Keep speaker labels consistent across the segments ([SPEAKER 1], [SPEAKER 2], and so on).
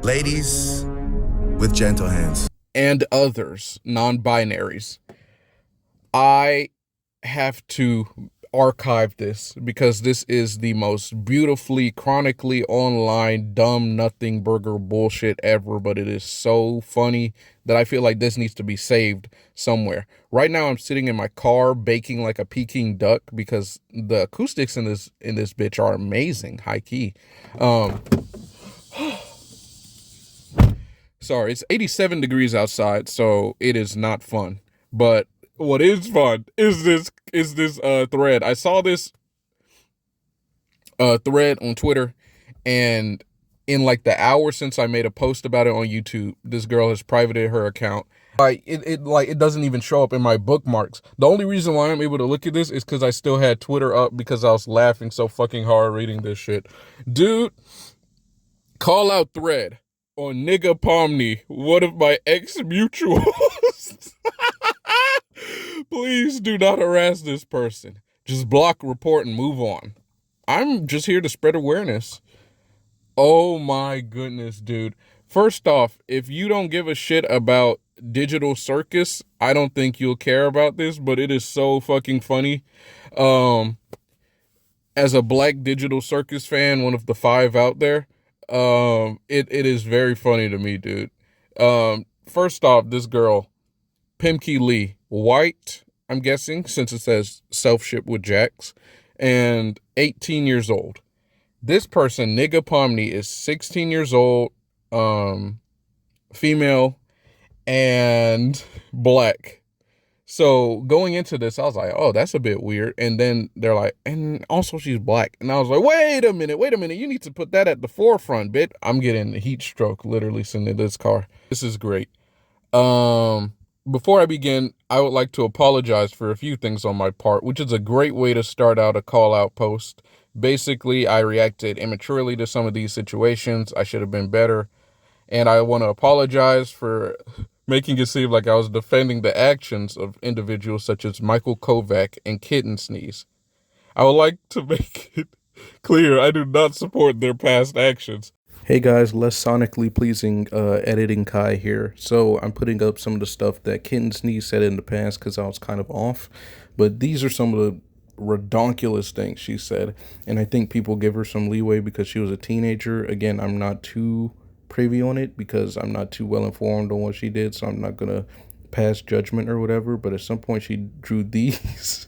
[SPEAKER 1] Ladies with gentle hands.
[SPEAKER 2] And others, non-binaries. I have to archive this because this is the most beautifully, chronically online, dumb, nothing burger bullshit ever, but it is so funny that I feel like this needs to be saved somewhere. Right now, I'm sitting in my car baking like a Peking duck because the acoustics in this bitch are amazing, high key. Um, Sorry, it's 87 degrees outside, so it is not fun. But what is fun is this thread. I saw this thread on Twitter, and in like the hour since I made a post about it on YouTube, this girl has privated her account. It doesn't even show up in my bookmarks. The only reason why I'm able to look at this is because I still had Twitter up because I was laughing so fucking hard reading this shit. Dude, call out thread on niggapomni, one of my ex-mutuals. Please do not harass this person. Just block, report, and move on. I'm just here to spread awareness. Oh my goodness, dude. First off, if you don't give a shit about digital circus, I don't think you'll care about this, but it is so fucking funny. Um, as a black digital circus fan, one of the 5 out there, it is very funny to me, dude. First off, this girl, Pimkey Lee, white, I'm guessing, since it says self-ship with Jax, and 18 years old. This person, Nigga Pomney, is 16 years old, female, and black. So going into this, I was like, oh, that's a bit weird. And then they're like, and also she's black. And I was like, wait a minute. You need to put that at the forefront, bitch. I'm getting a heat stroke literally sitting in this car. This is great. Before I begin, I would like to apologize for a few things on my part, which is a great way to start out a call out post. Basically, I reacted immaturely to some of these situations. I should have been better. And I want to apologize for making it seem like I was defending the actions of individuals such as Michael Kovac and Kitten Sneeze. I would like to make it clear I do not support their past actions. Hey guys, less sonically pleasing editing Kai here. So I'm putting up some of the stuff that Kitten Sneeze said in the past because I was kind of off. But these are some of the redonkulous things she said. And I think people give her some leeway because she was a teenager. Again, I'm not too privy on it because I'm not too well informed on what she did, so I'm not gonna pass judgment or whatever. But at some point she drew these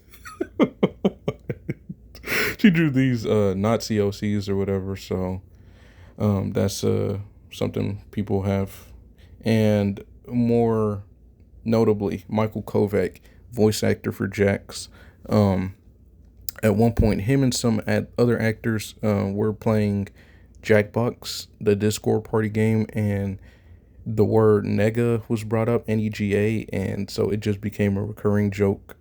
[SPEAKER 2] she drew these Nazi OCs or whatever, so that's something people have. And more notably, Michael Kovac, voice actor for Jax, at one point him and some other actors were playing Jackbox, the Discord party game, and the word nega was brought up, Nega, and so it just became a recurring joke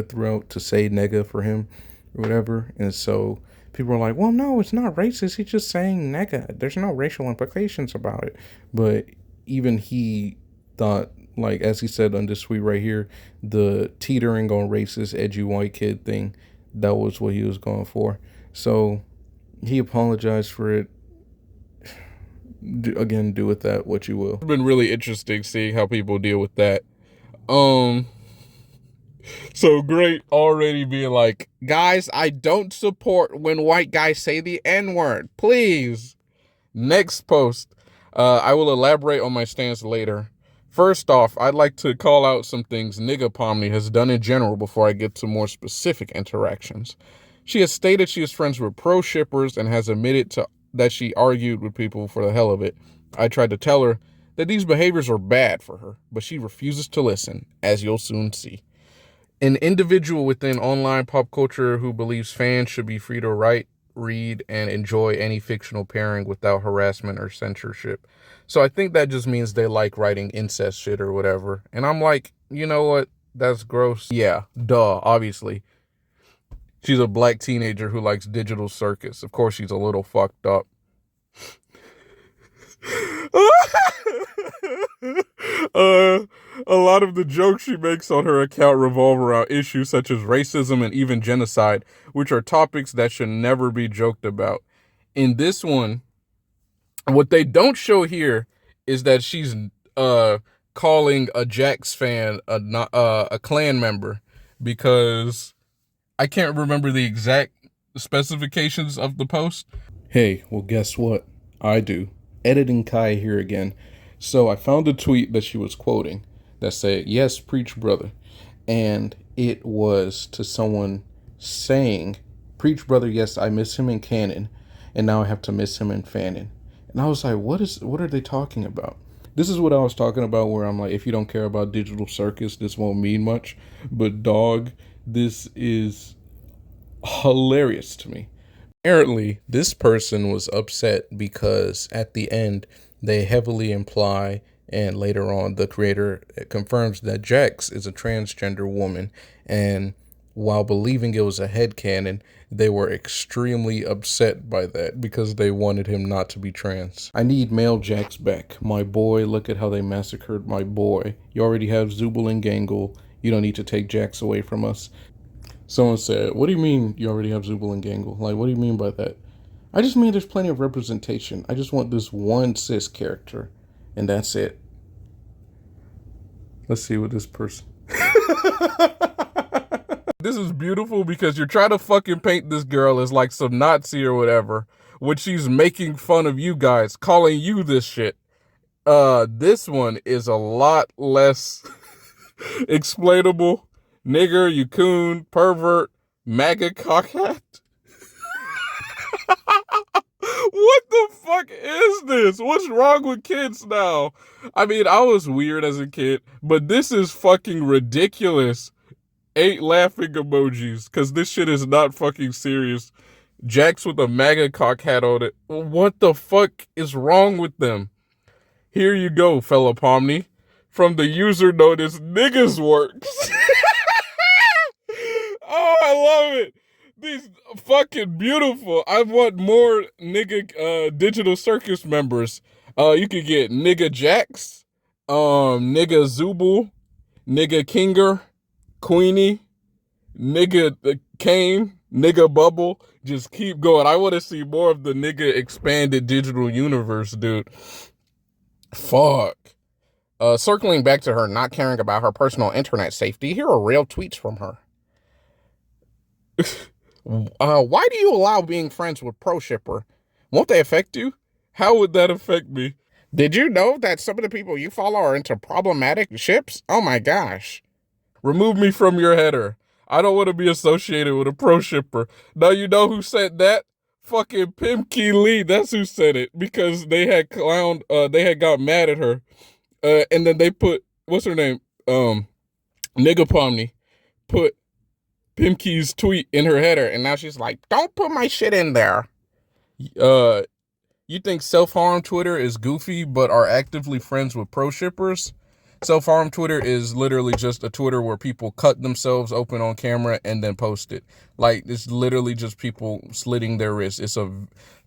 [SPEAKER 2] throughout to say nega for him or whatever. And so people are like, well, no, it's not racist, he's just saying nega, there's no racial implications about it. But even he thought, like, as he said on this tweet right here, the teetering on racist edgy white kid thing, that was what he was going for. So he apologized for it. Again, do with that what you will. It's been really interesting seeing how people deal with that. So great already being like, guys, I don't support when white guys say the N-word, please. Next post, I will elaborate on my stance later. First off, I'd like to call out some things Nigga Pomney has done in general before I get to more specific interactions. She has stated she is friends with pro-shippers and has admitted that she argued with people for the hell of it. I tried to tell her that these behaviors are bad for her, but she refuses to listen, as you'll soon see. An individual within online pop culture who believes fans should be free to write, read, and enjoy any fictional pairing without harassment or censorship. So I think that just means they like writing incest shit or whatever. And I'm like, you know what? That's gross. Yeah, duh, obviously. She's a black teenager who likes digital circus. Of course, she's a little fucked up. A lot of the jokes she makes on her account revolve around issues such as racism and even genocide, which are topics that should never be joked about. In this one, What they don't show here is that she's calling a Jax fan a clan member, because I can't remember the exact specifications of the post. Hey, well, guess what? I do. Editing Kai here again. So I found a tweet that she was quoting that said, "Yes, preach, brother." And it was to someone saying, "Preach, brother, yes, I miss him in canon, and now I have to miss him in fanon." And I was like, what are they talking about? This is what I was talking about, where I'm like, if you don't care about Digital Circus, this won't mean much. But dog, this is hilarious to me. Apparently, this person was upset because at the end, they heavily imply, and later on, the creator confirms that Jax is a transgender woman. And while believing it was a headcanon, they were extremely upset by that because they wanted him not to be trans. I need male Jax back. My boy, look at how they massacred my boy. You already have Zubul and Gangle. You don't need to take Jax away from us. Someone said, "What do you mean you already have Zubul and Gangle? Like, what do you mean by that?" I just mean there's plenty of representation. I just want this one cis character, and that's it. Let's see what this person... This is beautiful because you're trying to fucking paint this girl as like some Nazi or whatever, when she's making fun of you guys, calling you this shit. This one is a lot less explainable. Nigger, you coon, pervert, MAGA cockhat. What the fuck is this? What's wrong with kids now? I mean, I was weird as a kid, but this is fucking ridiculous. 8 laughing emojis, because this shit is not fucking serious. Jax with a MAGA cockhat on it. What the fuck is wrong with them? Here you go, fella Pomnay. From the user known as Niggas Works. Oh, I love it. These fucking beautiful. I want more nigga Digital Circus members. You could get nigga Jax, nigga Zubul, nigga Kinger, Queenie, nigga Kane, nigga Bubble. Just keep going. I want to see more of the nigga expanded digital universe, dude. Fuck. Circling back to her not caring about her personal internet safety, here are real tweets from her. Why do you allow being friends with Pro Shipper? Won't they affect you? How would that affect me? Did you know that some of the people you follow are into problematic ships? Oh my gosh. Remove me from your header. I don't want to be associated with a Pro Shipper. Now you know who said that? Fucking Pimkey Lee. That's who said it, because they had got mad at her. And then they put, what's her name? Niggapomni put Pimkey's tweet in her header, and now she's like, don't put my shit in there. You think self-harm Twitter is goofy, but are actively friends with pro shippers? Self-harm Twitter is literally just a Twitter where people cut themselves open on camera and then post it. Like, it's literally just people slitting their wrists.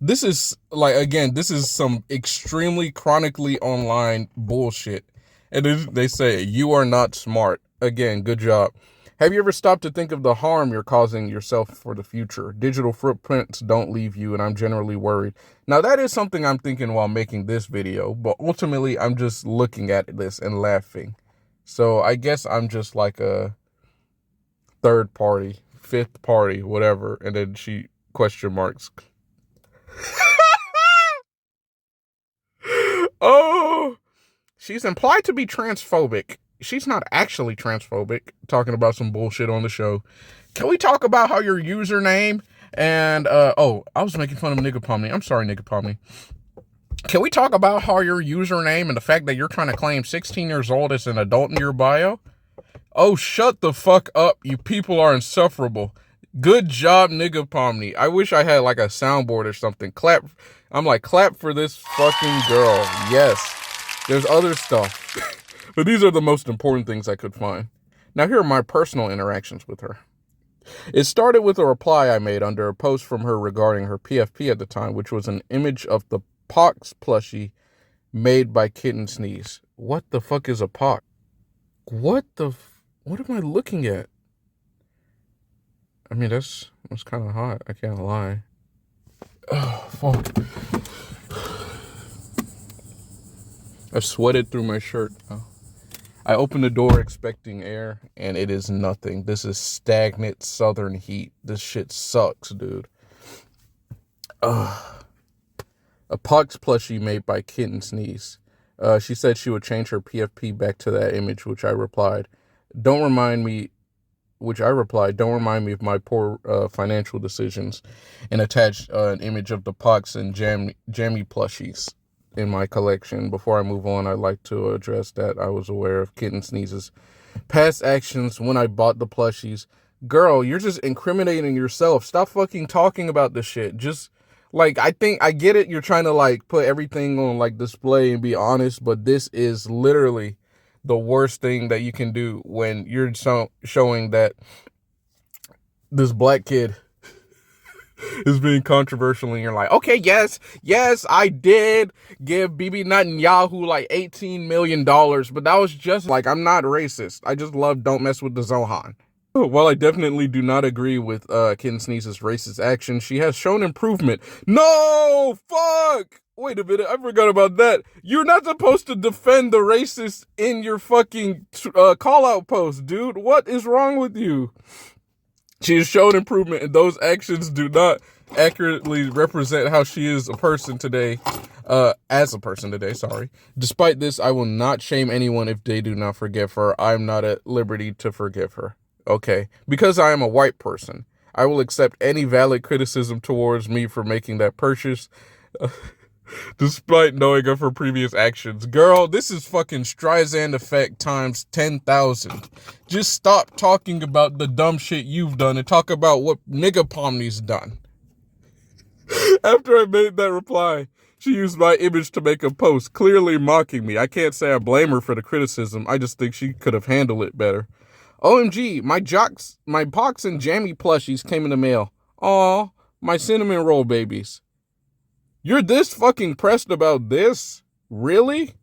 [SPEAKER 2] This is some extremely chronically online bullshit. And they say, you are not smart. Again, good job. Have you ever stopped to think of the harm you're causing yourself for the future? Digital footprints don't leave you, and I'm generally worried. Now, that is something I'm thinking while making this video, but ultimately, I'm just looking at this and laughing. So I guess I'm just like a third party, fifth party, whatever, and then she question marks. Oh, she's implied to be transphobic. She's not actually transphobic, talking about some bullshit on the show. Can we talk about how your username and, I was making fun of Niggapomni. I'm sorry, Niggapomni. Can we talk about how your username and the fact that you're trying to claim 16 years old as an adult in your bio? Oh, shut the fuck up. You people are insufferable. Good job, Niggapomni. I wish I had like a soundboard or something. Clap. I'm like, clap for this fucking girl. Yes. There's other stuff. But these are the most important things I could find. Now, here are my personal interactions with her. It started with a reply I made under a post from her regarding her PFP at the time, which was an image of the Pox plushie made by Kitten Sneeze. What the fuck is a Pox? What am I looking at? I mean, that's kind of hot. I can't lie. Oh, fuck. I sweated through my shirt. I opened the door expecting air, and it is nothing. This is stagnant southern heat. This shit sucks, dude. Ugh. A Pox plushie made by Kitten Sneeze. She said she would change her PFP back to that image, which I replied, don't remind me of my poor financial decisions, and attached an image of the Pox and Jammy plushies in my collection. Before I move on, I'd like to address that I was aware of Kitten Sneeze's past actions when I bought the plushies. Girl, you're just incriminating yourself. Stop fucking talking about this shit. Just, like, I think I get it. You're trying to, like, put everything on, like, display and be honest, but this is literally the worst thing that you can do when you're showing that this black kid is being controversial, and you're like, okay, yes, I did give Bibi Netanyahu like $18 million, but that was just, like, I'm not racist. I just love Don't Mess with the Zohan. While I definitely do not agree with Kitten Sneeze's racist action, she has shown improvement. No, fuck! Wait a minute, I forgot about that. You're not supposed to defend the racist in your fucking call-out post, dude. What is wrong with you? She has shown improvement, and those actions do not accurately represent how she is a person today, sorry. Despite this, I will not shame anyone if they do not forgive her. I'm not at liberty to forgive her. Okay? Because I am a white person, I will accept any valid criticism towards me for making that purchase, despite knowing of her previous actions. Girl, this is fucking Streisand effect times 10,000. Just stop talking about the dumb shit you've done and talk about what niggapomni's done. After I made that reply, she used my image to make a post, clearly mocking me. I can't say I blame her for the criticism. I just think she could have handled it better. OMG, my Pox and Jammy plushies came in the mail. Aw, my cinnamon roll babies. You're this fucking pressed about this? Really?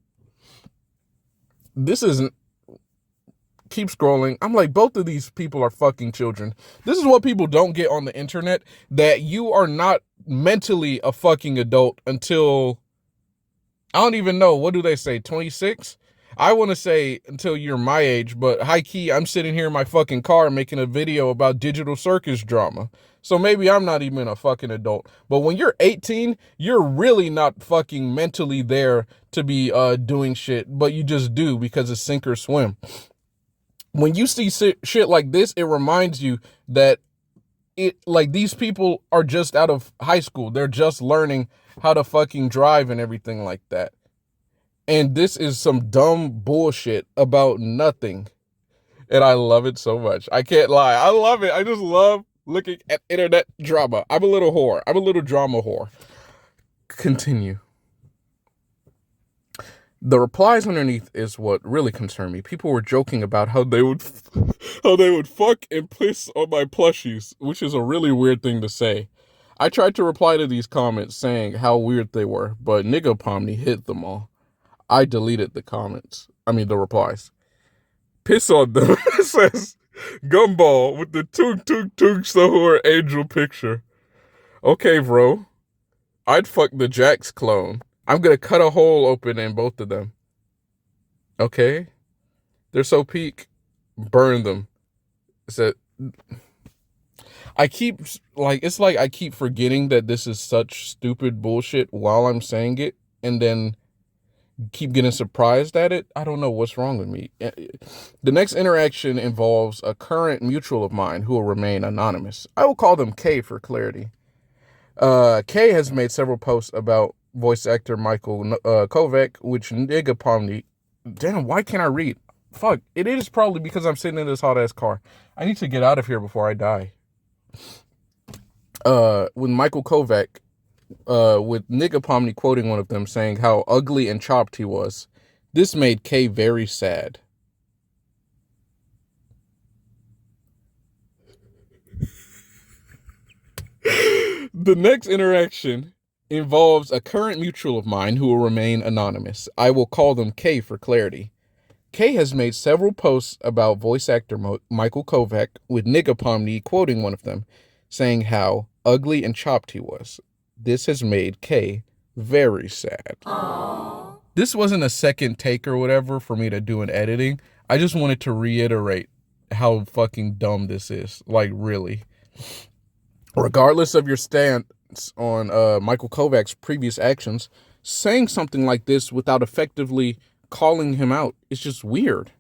[SPEAKER 2] This isn't... Keep scrolling. I'm like, both of these people are fucking children. This is what people don't get on the internet, that you are not mentally a fucking adult until... I don't even know. What do they say? 26? I want to say until you're my age, but high key, I'm sitting here in my fucking car making a video about digital circus drama. So maybe I'm not even a fucking adult. But when you're 18, you're really not fucking mentally there to be doing shit, but you just do because it's sink or swim. When you see shit like this, it reminds you that these people are just out of high school. They're just learning how to fucking drive and everything like that. And this is some dumb bullshit about nothing. And I love it so much. I can't lie. I love it. I just love looking at internet drama. I'm a little whore. I'm a little drama whore. Continue. The replies underneath is what really concerned me. People were joking about how they would fuck and piss on my plushies, which is a really weird thing to say. I tried to reply to these comments saying how weird they were, but niggapomni hit them all. I deleted the replies. Piss on them, says Gumball with the toog Sahur angel picture. Okay, bro. I'd fuck the Jax clone. I'm gonna cut a hole open in both of them. Okay? They're so peak. Burn them. I keep forgetting that this is such stupid bullshit while I'm saying it, and then keep getting surprised at it. I don't know what's wrong with me. The next interaction involves a current mutual of mine who will remain anonymous. I will call them K for clarity. K has made several posts about voice actor Michael Kovac, which niggapomni... Damn, why can't I read? Fuck, it is probably because I'm sitting in this hot-ass car. I need to get out of here before I die. With Michael Kovac, with niggapomni quoting one of them saying how ugly and chopped he was. This made Kay very sad. The next interaction involves a current mutual of mine who will remain anonymous. I will call them K for clarity. K has made several posts about voice actor Michael Kovac, with niggapomni quoting one of them, saying how ugly and chopped he was. This has made K very sad. Aww. This wasn't a second take or whatever for me to do in editing. I just wanted to reiterate how fucking dumb this is. Like, really. Regardless of your stance on Michael Kovac's previous actions, saying something like this without effectively calling him out is just weird.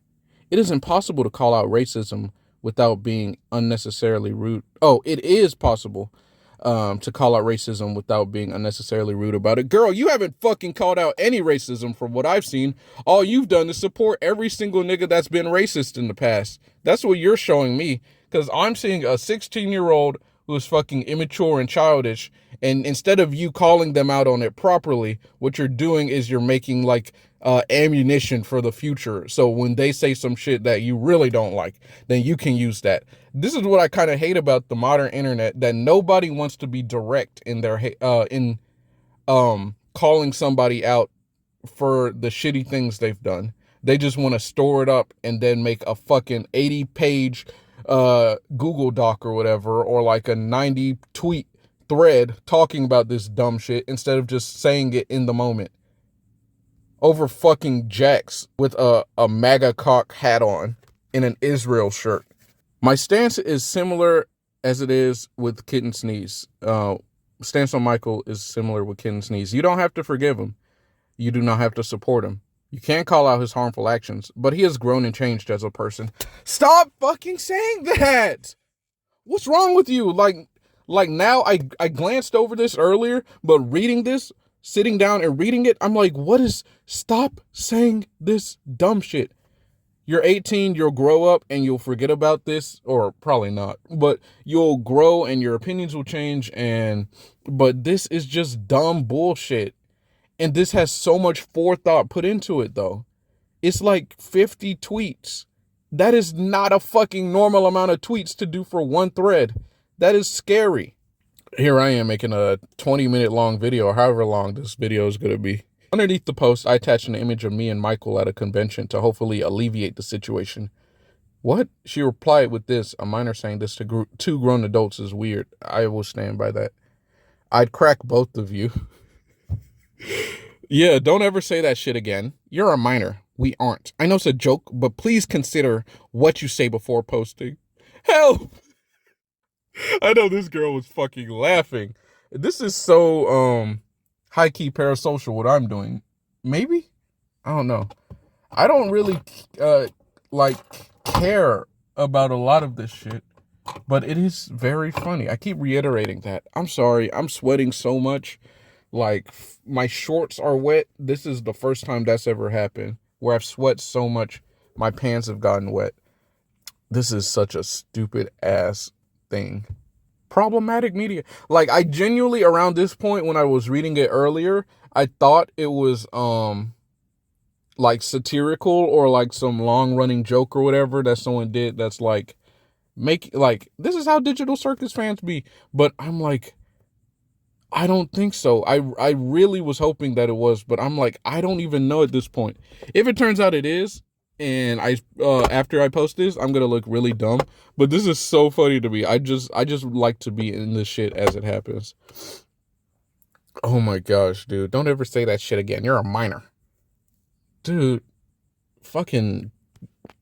[SPEAKER 2] It is impossible to call out racism without being unnecessarily rude. Oh, it is possible to call out racism without being unnecessarily rude about it. Girl, you haven't fucking called out any racism from what I've seen. All you've done is support every single nigga that's been racist in the past. That's what you're showing me, because I'm seeing a 16-year-old who is fucking immature and childish, and instead of you calling them out on it properly, what you're doing is you're making like ammunition for the future. So when they say some shit that you really don't like, then you can use that. This is what I kind of hate about the modern internet, that nobody wants to be direct in their calling somebody out for the shitty things they've done. They just want to store it up and then make a fucking 80-page Google Doc or whatever, or like a 90 tweet thread talking about this dumb shit instead of just saying it in the moment over fucking Jax with a MAGA cock hat on in an Israel shirt. My stance is similar as it is with Kitten Sneeze. Stance on Michael is similar with Kitten Sneeze. You don't have to forgive him. You do not have to support him. You can't call out his harmful actions, but he has grown and changed as a person. Stop fucking saying that! What's wrong with you? Like now, I glanced over this earlier, but reading this, sitting down and reading it, I'm like, stop saying this dumb shit. You're 18, you'll grow up and you'll forget about this, or probably not, but you'll grow and your opinions will change, but this is just dumb bullshit. And this has so much forethought put into it, though. It's like 50 tweets. That is not a fucking normal amount of tweets to do for one thread. That is scary. Here I am making a 20-minute long video, or however long this video is going to be. Underneath the post, I attached an image of me and Michael at a convention to hopefully alleviate the situation. What? She replied with this: a minor saying this to two grown adults is weird. I will stand by that. I'd crack both of you. Yeah, don't ever say that shit again. You're a minor. We aren't. I know it's a joke, but please consider what you say before posting. Help! I know this girl was fucking laughing. This is so high-key parasocial what I'm doing. Maybe? I don't know. I don't really care about a lot of this shit, but it is very funny. I keep reiterating that. I'm sorry. I'm sweating so much. Like, my shorts are wet. This is the first time that's ever happened, where I've sweat so much my pants have gotten wet. This is such a stupid ass thing. Problematic media. Like, I genuinely, around this point when I was reading it earlier, I thought it was like satirical, or like some long running joke or whatever that someone did that's like this is how Digital Circus fans be. But I'm like, I don't think so. I really was hoping that it was, but I'm like, I don't even know at this point. If it turns out it is, and after I post this, I'm gonna look really dumb. But this is so funny to me. I just like to be in this shit as it happens. Oh my gosh, dude. Don't ever say that shit again. You're a minor. Dude, fucking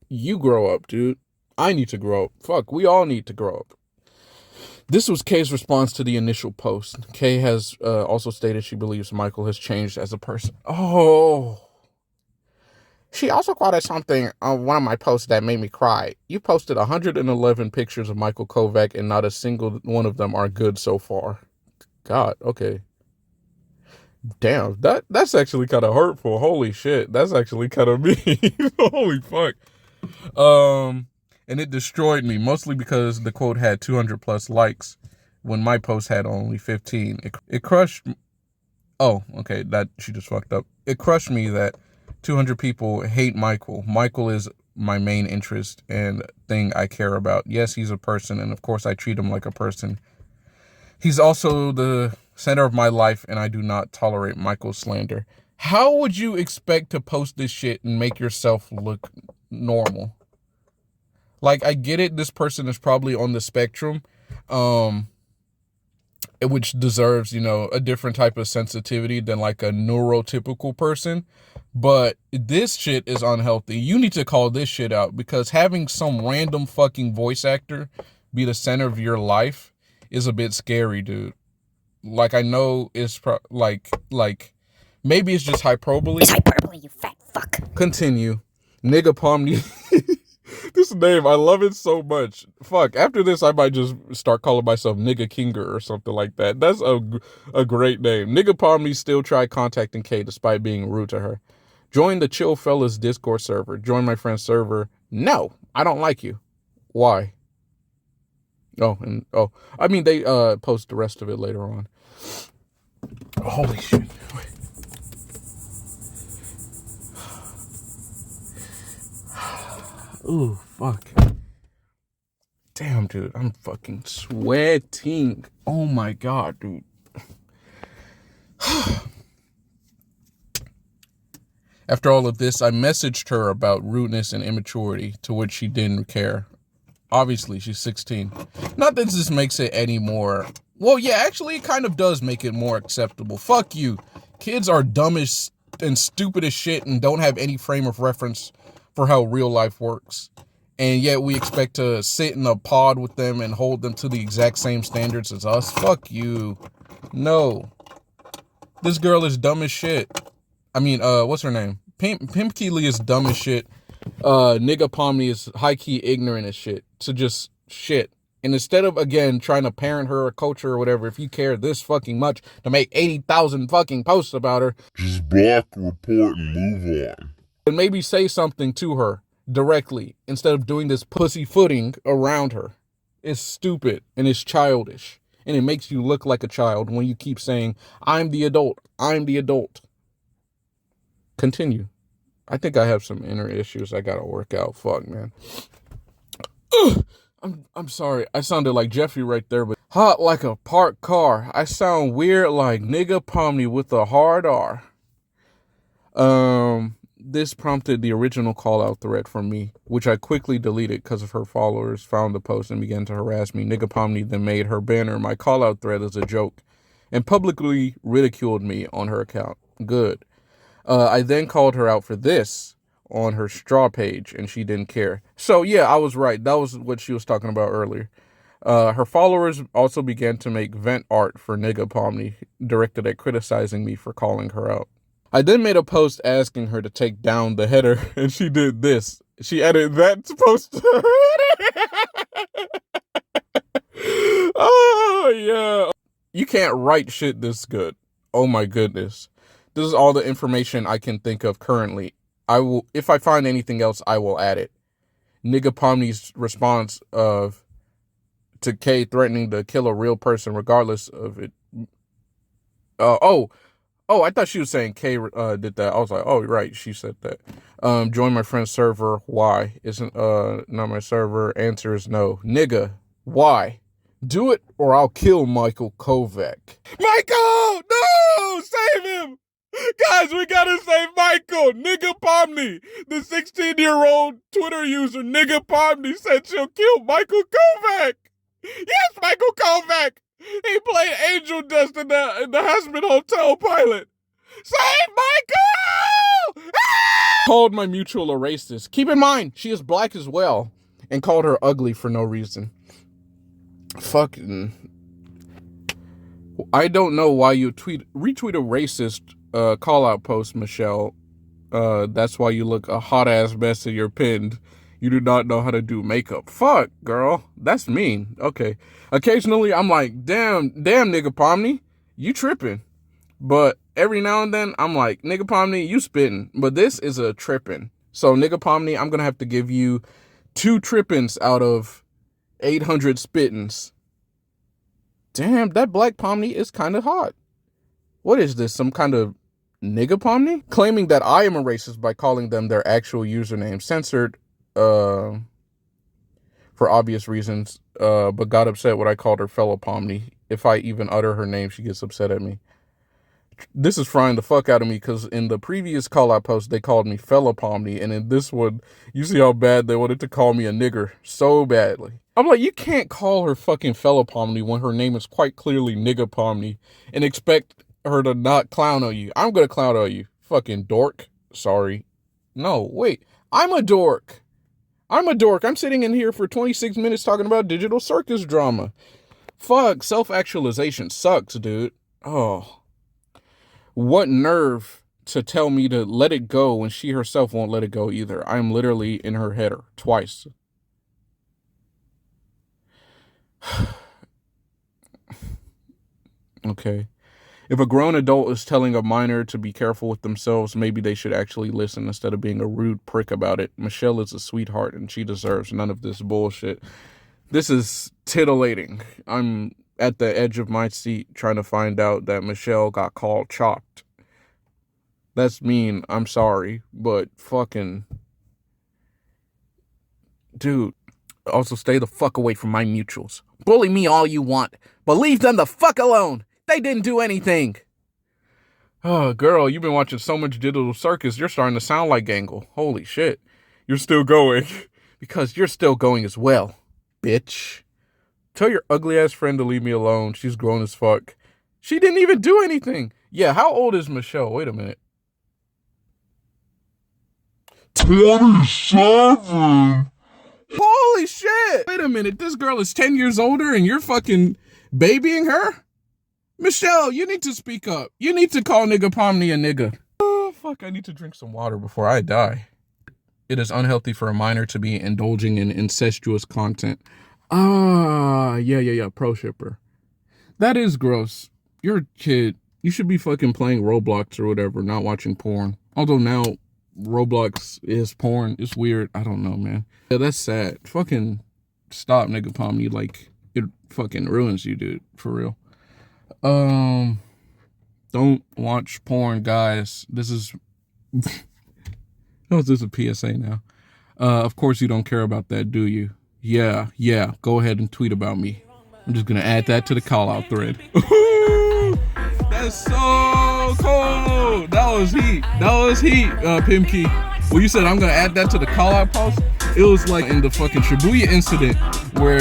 [SPEAKER 2] you grow up, dude. I need to grow up. Fuck, we all need to grow up. This was Kay's response to the initial post. Kay has also stated she believes Michael has changed as a person. Oh. She also quoted something on one of my posts that made me cry. You posted 111 pictures of Michael Kovac, and not a single one of them are good so far. God, okay. Damn, that's actually kind of hurtful. Holy shit, that's actually kind of mean. Holy fuck. And it destroyed me, mostly because the quote had 200 plus likes when my post had only 15. It crushed. Oh, okay, that she just fucked up. It crushed me that 200 people hate Michael. Michael is my main interest and thing I care about. Yes, he's a person, and of course I treat him like a person. He's also the center of my life, and I do not tolerate Michael's slander. How would you expect to post this shit and make yourself look normal? Like, I get it, this person is probably on the spectrum, which deserves, you know, a different type of sensitivity than like a neurotypical person. But this shit is unhealthy. You need to call this shit out, because having some random fucking voice actor be the center of your life is a bit scary, dude. Like, I know it's like maybe it's just hyperbole.
[SPEAKER 3] It's hyperbole, you fat fuck.
[SPEAKER 2] Continue. Nigga Pomnay. This name, I love it so much. Fuck, after this, I might just start calling myself Nigga Kinger or something like that. That's a great name. Nigga Pomnay still tried contacting Kay despite being rude to her. Join the Chill Fellas Discord server. Join my friend's server. No, I don't like you. Why? I mean, they post the rest of it later on. Holy shit. Ooh, fuck. Damn, dude, I'm fucking sweating. Oh my god, dude. After all of this, I messaged her about rudeness and immaturity, to which she didn't care. Obviously, she's 16. Not that this makes it any more... Well, yeah, actually, it kind of does make it more acceptable. Fuck you. Kids are dumb as and stupid as shit and don't have any frame of reference for how real life works. And yet we expect to sit in a pod with them and hold them to the exact same standards as us. Fuck you. No. This girl is dumb as shit. I mean, what's her name? Pimp Keely is dumb as shit. Nigga Pomnay is high-key ignorant as shit. So just shit. And instead of, again, trying to parent her or coach her or whatever, if you care this fucking much to make 80,000 fucking posts about her,
[SPEAKER 4] just block, report, and move on.
[SPEAKER 2] And maybe say something to her directly instead of doing this pussyfooting around her. It's stupid and it's childish. And it makes you look like a child when you keep saying, I'm the adult. I'm the adult. Continue. I think I have some inner issues I gotta work out. Fuck, man. Ugh. I'm sorry. I sounded like Jeffy right there, but hot like a parked car. I sound weird like Nigga Pomnay with a hard R. This prompted the original call-out thread from me, which I quickly deleted because of her followers found the post and began to harass me. Nigga Pomnay then made her banner my call-out thread as a joke and publicly ridiculed me on her account. Good. I then called her out for this on her straw page, and she didn't care. So, yeah, I was right. That was what she was talking about earlier. Her followers also began to make vent art for Nigga Pomnay, directed at criticizing me for calling her out. I then made a post asking her to take down the header, and she did this. She added that post to her header. Oh, yeah. You can't write shit this good. Oh, my goodness. This is all the information I can think of currently. I will, if I find anything else, I will add it. Nigga Pomnay's response to Kay threatening to kill a real person regardless of it. I thought she was saying Kay did that. I was like, oh, right, she said that. Join my friend's server. Why? Isn't not my server? Answer is no. Nigga, why? Do it or I'll kill Michael Kovac. Michael! No! Save him! Guys, we gotta save Michael! Nigga Pomnay! The 16-year-old Twitter user Nigga Pomnay said she'll kill Michael Kovac! Yes, Michael Kovac! He played Angel Dust in the Husband Hotel pilot! Save Michael! Ah! Called my mutual a racist. Keep in mind, she is black as well. And called her ugly for no reason. Fucking... I don't know why you retweet a racist call-out post, Michelle. That's why you look a hot-ass mess in your pinned. You do not know how to do makeup. Fuck, girl. That's mean. Okay. Occasionally, I'm like, damn, Nigga Pomnay, you tripping. But every now and then, I'm like, Nigga Pomnay, you spitting. But this is a tripping. So, Nigga Pomnay, I'm going to have to give you 2 trippings out of 800 spittings. Damn, that black Pomnay is kind of hot. What is this, some kind of Nigga Pomnay? Claiming that I am a racist by calling them their actual username, censored for obvious reasons, but got upset when I called her fellow Pomnay. If I even utter her name, she gets upset at me. This is frying the fuck out of me because in the previous call-out post, they called me fellow Pomnay, and in this one, you see how bad they wanted to call me a nigger so badly. I'm like, you can't call her fucking fellow Pomney when her name is quite clearly niggapomni and expect her to not clown on you. I'm gonna clown on you. Fucking dork. Sorry. No, wait. I'm a dork. I'm sitting in here for 26 minutes talking about digital circus drama. Fuck, self-actualization sucks, dude. Oh. What nerve to tell me to let it go when she herself won't let it go either. I'm literally in her header twice. Okay. If a grown adult is telling a minor to be careful with themselves, maybe they should actually listen instead of being a rude prick about it. Michelle is a sweetheart and she deserves none of this bullshit. This is titillating. I'm at the edge of my seat trying to find out that Michelle got called chopped. That's mean. I'm sorry, but fucking... Dude. Also, stay the fuck away from my mutuals. Bully me all you want, but leave them the fuck alone. They didn't do anything. Oh, girl, you've been watching so much digital circus, you're starting to sound like Gangle. Holy shit. You're still going. Because you're still going as well, bitch. Tell your ugly ass friend to leave me alone. She's grown as fuck. She didn't even do anything. Yeah, how old is Michelle? Wait a minute.
[SPEAKER 4] 27.
[SPEAKER 2] Holy shit! Wait a minute, this girl is 10 years older and you're fucking babying her? Michelle, you need to speak up. You need to call niggapomni a nigga. Oh, fuck, I need to drink some water before I die. It is unhealthy for a minor to be indulging in incestuous content. Yeah, pro shipper. That is gross. You're a kid. You should be fucking playing Roblox or whatever, not watching porn. Although now Roblox is porn. It's weird. I don't know, man. Yeah, that's sad. Fucking stop, niggapomni. Like, it fucking ruins you, dude. For real. Don't watch porn, guys. This is... Oh, this is a PSA now. Of course you don't care about that, do you? Yeah. Go ahead and tweet about me. I'm just gonna add that to the call-out thread. That's so cold. That was heat, Pimkey. When you said I'm gonna add that to the call-out post, it was like in the fucking Shibuya incident where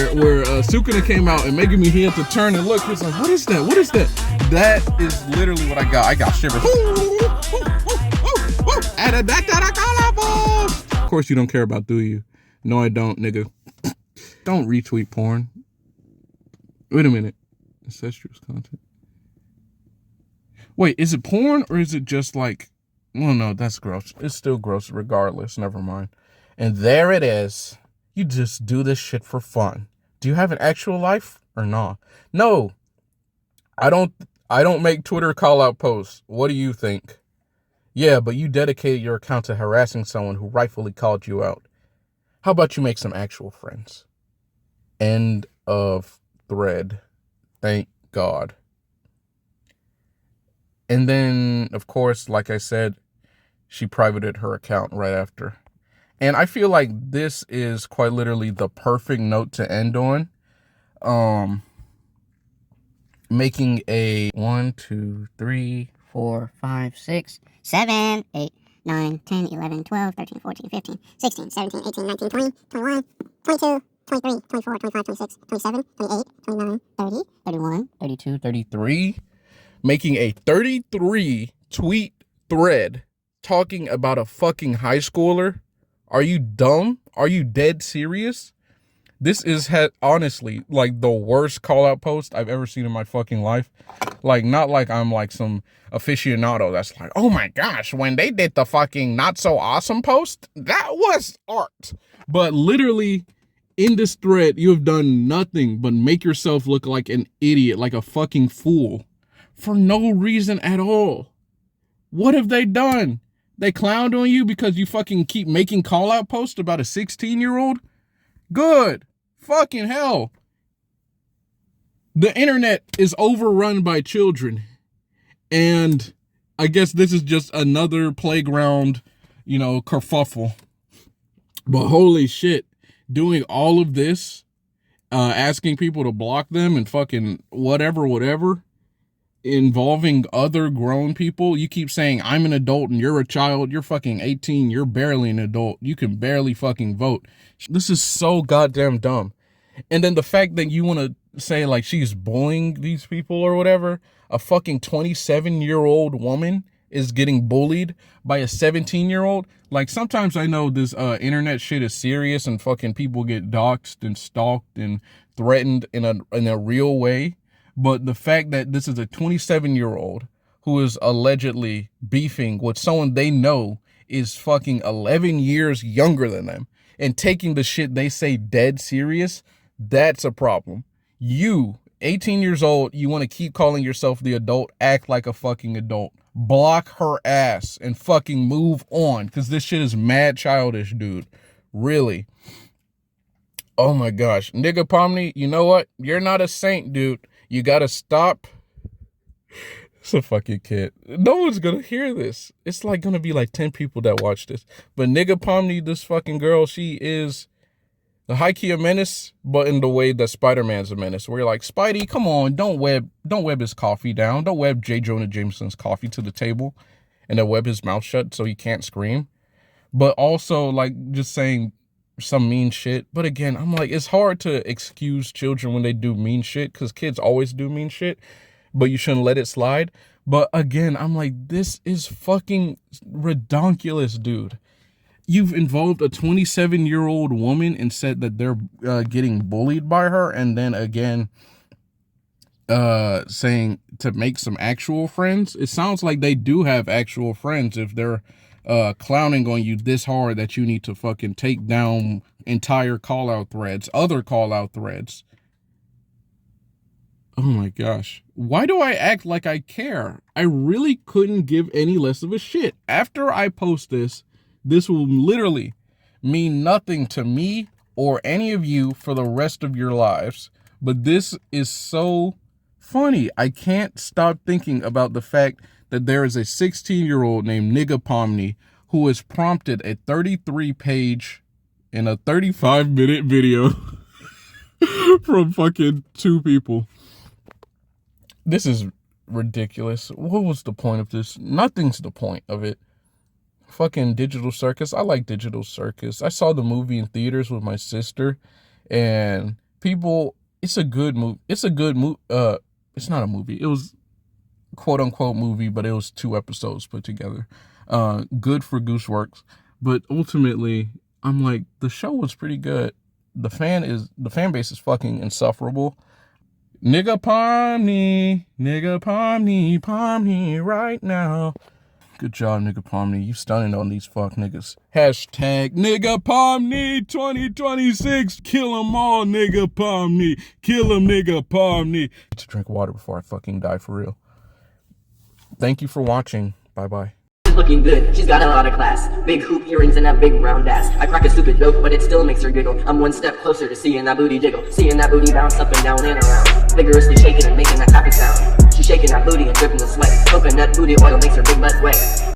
[SPEAKER 2] Sukuna came out and making me he had to turn and look. He was like, what is that? That is literally what I got. I got shivers. Added that to the call-out post. Of course you don't care about, do you? No, I don't, nigga. Don't retweet porn. Wait a minute. Incestuous content. Wait, is it porn or is it just like... Well, no, that's gross. It's still gross regardless. Never mind. And there it is. You just do this shit for fun. Do you have an actual life or not? No. I don't make Twitter call-out posts. What do you think? Yeah, but you dedicated your account to harassing someone who rightfully called you out. How about you make some actual friends? End of thread. Thank God. And then, of course, like I said, she privated her account right after. And I feel like this is quite literally the perfect note to end on. Making a 1, 2, 3,
[SPEAKER 3] 4, 5, 6, 7, 8, 9, 10, 11, 12, 13, 14, 15, 16, 17, 18, 19, 20, 21, 22, 23, 24, 25, 26, 27, 28, 29, 30, 31, 32,
[SPEAKER 2] 33. Making a 33 tweet thread talking about a fucking high schooler. Are you dumb? Are you dead serious? This is honestly like the worst call out post I've ever seen in my fucking life. Like, not like I'm like some aficionado that's like, oh my gosh, when they did the fucking not so awesome post, that was art. But literally in this thread, you have done nothing but make yourself look like an idiot, like a fucking fool for no reason at all. What have they done? They clowned on you because you fucking keep making call out posts about a 16-year-old? Good. Fucking hell. The internet is overrun by children. And I guess this is just another playground, kerfuffle. But holy shit, doing all of this, asking people to block them and fucking whatever, involving other grown people. You keep saying, I'm an adult and you're a child. You're fucking 18. You're barely an adult. You can barely fucking vote. This is so goddamn dumb. And then the fact that you want to say like she's bullying these people or whatever, a fucking 27-year-old woman is getting bullied by a 17-year-old. Like, sometimes I know this internet shit is serious and fucking people get doxxed and stalked and threatened in a real way. But the fact that this is a 27-year-old who is allegedly beefing with someone they know is fucking 11 years younger than them and taking the shit they say dead serious, that's a problem. You, 18 years old, you want to keep calling yourself the adult, act like a fucking adult. Block her ass and fucking move on, because this shit is mad childish, dude. Really. Oh my gosh. Nigga Pomnay, you know what? You're not a saint, dude. You gotta stop. It's a fucking kid. No one's gonna hear this. It's like gonna be like 10 people that watch this. But Nigga Pomnay, this fucking girl, she is the high-key a menace, but in the way that Spider-Man's a menace, where you're like, Spidey, come on, don't web his coffee down. Don't web J. Jonah Jameson's coffee to the table and then web his mouth shut so he can't scream. But also, like, just saying some mean shit. But again, I'm like, it's hard to excuse children when they do mean shit, because kids always do mean shit, but you shouldn't let it slide. But again, I'm like, this is fucking redonkulous, dude. You've involved a 27-year-old woman and said that they're getting bullied by her, and then again saying to make some actual friends. It sounds like they do have actual friends if they're clowning on you this hard that you need to fucking take down entire call-out threads, other call-out threads. Oh my gosh. Why do I act like I care? I really couldn't give any less of a shit. After I post this will literally mean nothing to me or any of you for the rest of your lives. But this is so funny. I can't stop thinking about the fact that there is a 16-year-old named Nigga Pomni who has prompted a 33-page and a 35-minute video from fucking 2 people. This is ridiculous. What was the point of this? Nothing's the point of it. Fucking Digital Circus. I like Digital Circus. I saw the movie in theaters with my sister, and people, it's a good movie. It's not a movie. It was quote unquote movie, but it was 2 episodes put together. Good for Gooseworks. But ultimately, I'm like, the show was pretty good. The fan base is fucking insufferable. Nigga Pomnay right now. Good job, Nigga Pomnay. You stunning on these fuck niggas. Hashtag Nigga Pomnay 2026. Kill them all, Nigga Pomnay. Kill them, Nigga Pomnay. To drink water before I fucking die for real. Thank you for watching. Bye-bye.
[SPEAKER 5] She's looking good, she's got a lot of class. Big hoop earrings and that big round ass. I crack a stupid joke, but it still makes her giggle. I'm one step closer to seeing that booty jiggle. Seeing that booty bounce up and down and around. Vigorously shaking and making that happy sound. She's shaking that booty and dripping the sweat. Coconut booty oil makes her big butt wet.